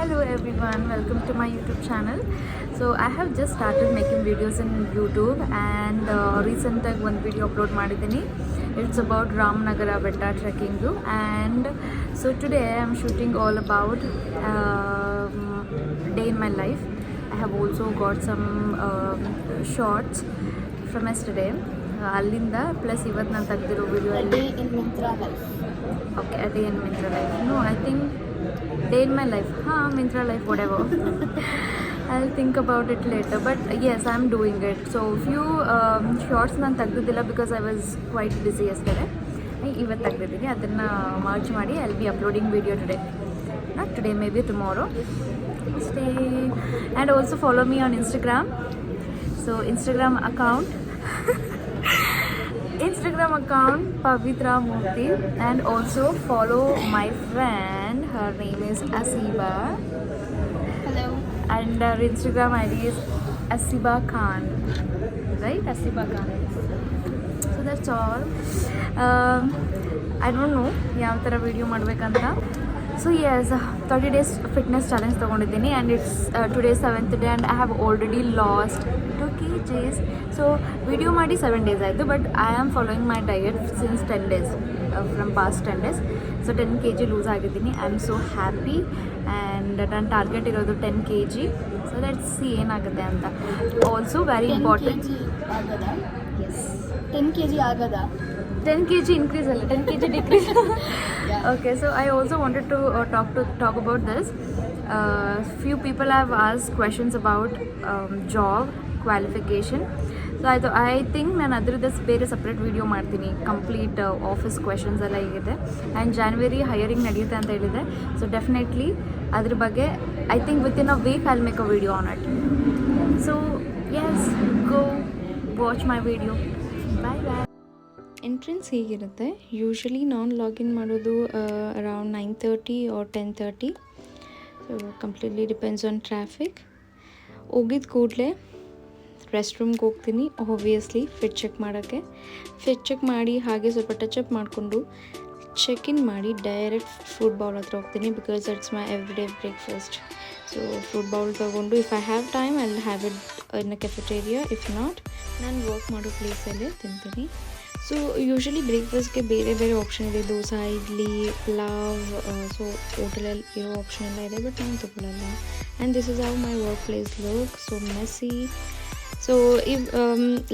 Hello everyone, welcome to my YouTube channel. So I have just started making videos in YouTube and recently one video upload ಮಾಡಿದ್ದೀನಿ. It's about Ramnagara Betta trekking and so today I am shooting all about day in my life. I have also got some shots from yesterday. ಅಲ್ಲಿಂದ plus ಇವತ್ತು ನಾನು ತೆಗೆದಿರೋ video day in Mintra life. Okay, a day in Mintra life. No, I think day in my life. Mintra life, whatever. I'll think about it later. But yes, I'm doing it. So few shots ನಾನು ತೆಗೆದಿದ್ದಿಲ್ಲ because I was quite busy yesterday. ಇವತ್ತು ತೆಗೆದಿದ್ದೀನಿ ಅದನ್ನು March ಮಾಡಿ I'll be uploading video today. Not today, maybe tomorrow. Stay and also follow me on Instagram. So Instagram account Pavitra Murthy, and also follow my friend. Her name is Asiba, Hello. and her Instagram ID is Asiba Khan, right? Asiba Khan. So that's all. I don't know ಯಾವ ಥರ video ಮಾಡಬೇಕಂತ. So yes, 30 days fitness challenge ತಗೊಂಡಿದ್ದೀನಿ and it's today 7th day and I have already lost 2 kgs. So video ಮಾಡಿ 7 days ಆಯಿತು, but I am following my diet since 10 days from past 10 days. So 10 kg lose ಆಗಿದ್ದೀನಿ. I am so happy and ನನ್ನ target ಇರೋದು 10 kg. So let's see ಏನಾಗುತ್ತೆ ಅಂತ. Also very 10 important. kg ಆಗದ? Yes. 10 kg ಆಗದ? 10 kg increase ಅಲ್ಲ, 10 kg decrease. Yeah. Okay, so I also wanted to talk about this. Few people have asked questions about job qualification. So I think ನಾನು ಅದ್ರದ್ದು ಬೇರೆ separate video ಮಾಡ್ತೀನಿ. Complete office questions ಎಲ್ಲ ಹೀಗಿದೆ and January ಹೈಯರಿಂಗ್ ನಡೆಯುತ್ತೆ ಅಂತ ಹೇಳಿದೆ. ಸೊ ಡೆಫಿನೆಟ್ಲಿ ಅದ್ರ ಬಗ್ಗೆ I think within a week I will make a video on it. So yes, go watch my video. Bye bye. Entrance ಹೇಗಿರುತ್ತೆ, ಯೂಶ್ವಲಿ ನಾನು ಲಾಗಿನ್ ಮಾಡೋದು around 9:30 or 10:30. So completely depends on traffic. ಹೋಗಿದ ಕೂಡಲೇ rest ರೂಮ್ಗೆ ಹೋಗ್ತೀನಿ, obviously fit check ಮಾಡೋಕ್ಕೆ. Fit check ಮಾಡಿ ಹಾಗೆ ಸ್ವಲ್ಪ ಟಚಪ್ ಮಾಡಿಕೊಂಡು ಚೆಕ್ ಇನ್ ಮಾಡಿ ಡೈರೆಕ್ಟ್ ಫ್ರೂಟ್ ಬೌಲ್ ಹತ್ರ ಹೋಗ್ತೀನಿ because that's my every day breakfast. So fruit bowl ತೊಗೊಂಡು if I have time I will have it in a cafeteria. If not ನಾನು ವರ್ಕ್ ಮಾಡೋ ಪ್ಲೇಸಲ್ಲೇ ತಿಂತೀನಿ. ಸೊ ಯೂಶ್ವಲಿ ಬ್ರೇಕ್ಫಾಸ್ಟ್ಗೆ ಬೇರೆ ಬೇರೆ ಆಪ್ಷನ್ ಇದೆ, ದೋಸೆ, ಇಡ್ಲಿ, ಪಲಾವ್. ಸೊ ಹೋಟೆಲಲ್ಲಿ ಇರೋ ಆಪ್ಷನ್ ಎಲ್ಲ ಇದೆ, ಬಟ್ ನಾನು ತೊಗೊಳ್ಳಲ್ಲ. And this is how my work place look, so messy. So ಇವ್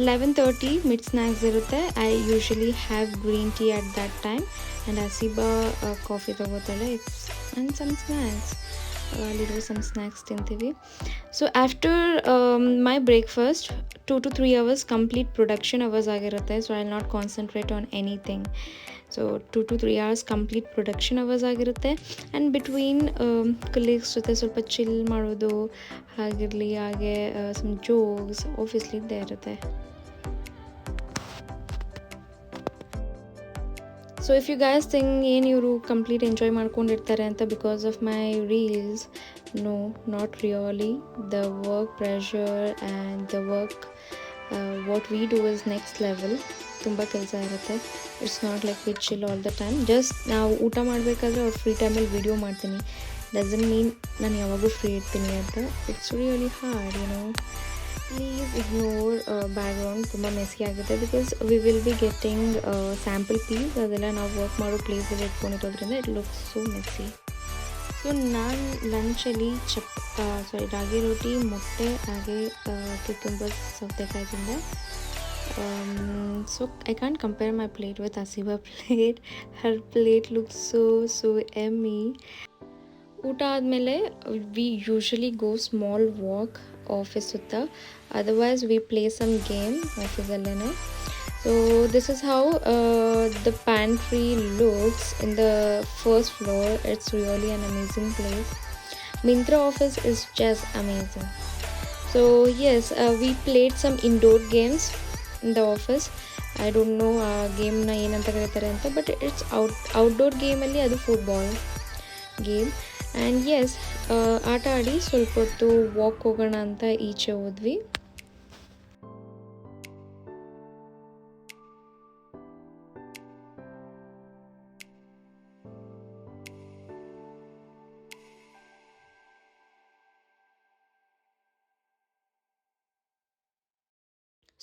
11:30 ಮಿಡ್ ಸ್ನ್ಯಾಕ್ಸ್ ಇರುತ್ತೆ. I usually have green tea at that time and Haseeba coffee ತೊಗೋತಾಳೆ ಆ್ಯಂಡ್ ಸಮ್ ಸ್ನ್ಯಾಕ್ಸ್. ಅಲ್ಲಿರುವ ಸಮ್ ಸ್ನ್ಯಾಕ್ಸ್ ತಿಂತೀವಿ. So after my breakfast 2 to 3 hours complete production hours ಆಗಿರುತ್ತೆ. So I will not concentrate on anything. So 2 to 3 hours complete production hours ಆಗಿರುತ್ತೆ. And between colleagues ಜೊತೆ ಸ್ವಲ್ಪ chill ಮಾಡೋದು ಆಗಿರಲಿ, ಹಾಗೆ some jokes obviously ಇದ್ದೇ ಇರುತ್ತೆ. So if you guys think ಏನು ಇವರು ಕಂಪ್ಲೀಟ್ ಎಂಜಾಯ್ ಮಾಡ್ಕೊಂಡಿರ್ತಾರೆ ಅಂತ because of my reels, no, not really. The work pressure and the work what we do is next level. ತುಂಬ ಕೆಲಸ ಇರುತ್ತೆ. It's not like we chill all the time. Just ನಾವು ಊಟ ಮಾಡಬೇಕಾದ್ರೆ ಅವ್ರ ಫ್ರೀ ಟೈಮಲ್ಲಿ ವಿಡಿಯೋ ಮಾಡ್ತೀನಿ. ಡಸಂಟ್ ಮೀನ್ ನಾನು ಯಾವಾಗೂ ಫ್ರೀ ಇರ್ತೀನಿ ಅಂತ. It's really hard, please ignore background. ತುಂಬ ಮೆಸ್ಸಿ ಆಗುತ್ತೆ because we will be getting sample piece. ಅದೆಲ್ಲ ನಾವು ವರ್ಕ್ ಮಾಡೋ ಪ್ಲೇಸಲ್ಲಿ ಇಟ್ಕೊಂಡಿರೋದ್ರಿಂದ it looks so messy. So ನಾನು ಲಂಚಲ್ಲಿ ರಾಗಿ ರೋಟಿ, ಮೊಟ್ಟೆ, ಹಾಗೆ ಕ್ಯೂಕಂಬರ್, ಸೌತೆಕಾಯಿ ತಿಂದೆ. So I can't compare my plate with Haseeba plate. Her plate looks so yummy. ಊಟ ಆದಮೇಲೆ we usually go small walk office ಸುತ್ತ. Otherwise we play some game ಆಫೀಸಲ್ಲೇ. So this is how the pantry looks in the first floor. It's really an amazing place. Myntra office is just amazing. So yes, we played some indoor games in the office. I don't know ಆ ಗೇಮ್ನ ಏನಂತ ಕರೀತಾರೆ ಅಂತ, but it's outdoor ಗೇಮಲ್ಲಿ ಅದು football game. And S, ಆಟ ಆಡಿ ಸ್ವಲ್ಪ ಹೊತ್ತು ವಾಕ್ ಹೋಗೋಣ ಅಂತ ಈಚೆ ಹೋದ್ವಿ.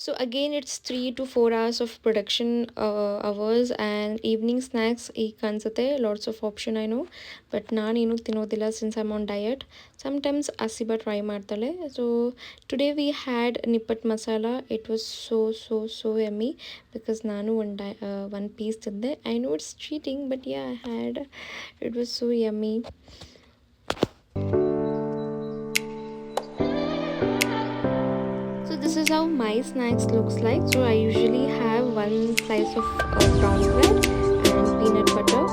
So again, it's 3 to 4 hours of production hours, and evening snacks ಈಗ ಕಾಣಿಸುತ್ತೆ. Lots of option I know, but ನಾನೇನು ತಿನ್ನೋದಿಲ್ಲ since I'm on diet. Sometimes Asiba try ಮಾಡ್ತಾಳೆ. So today we had nippattu masala. It was so yummy because ನಾನು one piece ತಿಂದೆ. I know it's cheating, but yeah, I had. It was so yummy. So this is how my snacks looks like. So I usually have one slice of brown bread and peanut butter.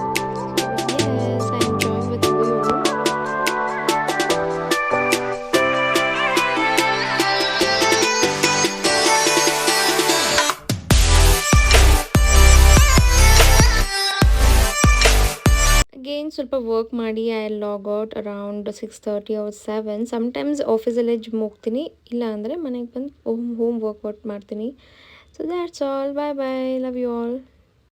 So yes, I enjoy with you. Again, ಸ್ವಲ್ಪ work ಮಾಡಿ I log out around 6:30 or 7. Sometimes ಆಫೀಸಲ್ಲೇ gym ಹೋಗ್ತೀನಿ, ಇಲ್ಲ ಅಂದರೆ ಮನೆಗೆ ಬಂದು home workout ಮಾಡ್ತೀನಿ. So that's all. Bye bye, love you all.